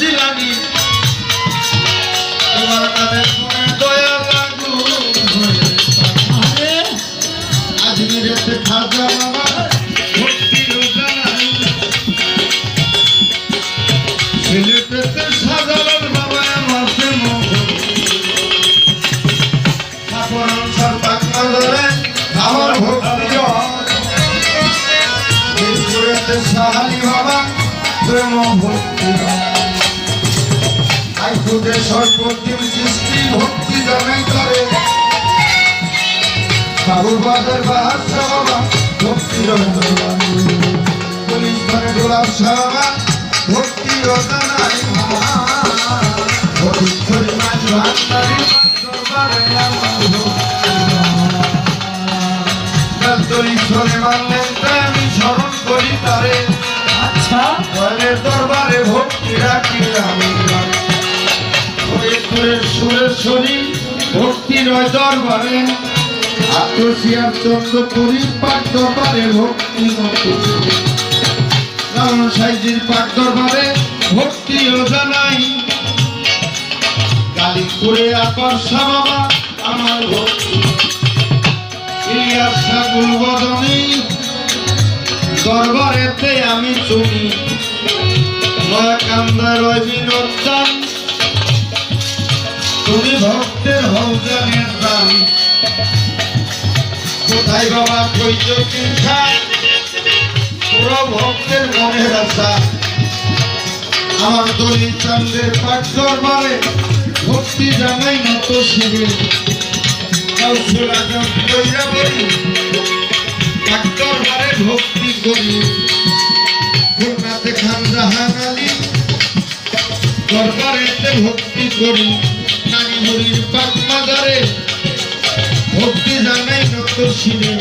শিলানি তোমার নামে শুনে দয়া লাগু আজমিরেতে খাজা বাবা ভক্তির জানাই সিলেটেতে সাজালাল বাবা মাসে মোহন সাপরণ সরপাক নজরে আমার ভক্তি মিরপুরেতে সাহালি বাবা প্রেম ভক্তি আইকুটে সর্বদিন সৃষ্টি ভক্তি জানাই করে বাবুবাদের বাহাদুর বাবা ভক্তির পুলিশ ধরে গোলাপ বাবা ভক্তির জানাই ভক্তির মাঝ ভান্ডারি দরবারে চলে মানলেন তাই আমি স্মরণ করি তারে আচ্ছা দরবারে ভক্তি রাখি আমি সুরেশ্বরী ভক্তি রয় দরবারে আত্মশিয়ার চন্দ্রপুরী পাঠ দরবারে ভক্তি রাম সাইজির পাঠ দরবারে ভক্তিও জানাই কালিপুরে আকর্ষা বাবা আমার ভক্তি ইলিয়াস গুলবদনী দরবারেতে আমি চুনি নয়া কান্দার বিনোদ চান তুমি ভক্তের হৌজানের দান কোথায় বাবা কইছ কিনসা পুরো ভক্তের মনের আশা আমার দলি চান্দের পাঠ দরবারে ভক্তি জানাই নত শিবে কাউসুল আজম কইরা বলি পাঠ দরবারে ভক্তি করি খুলনাতে খান জাহান আলী দরবারেতে ভক্তি করি নানি হরির পাক মাজারে ভক্তি জানাই নত শিবে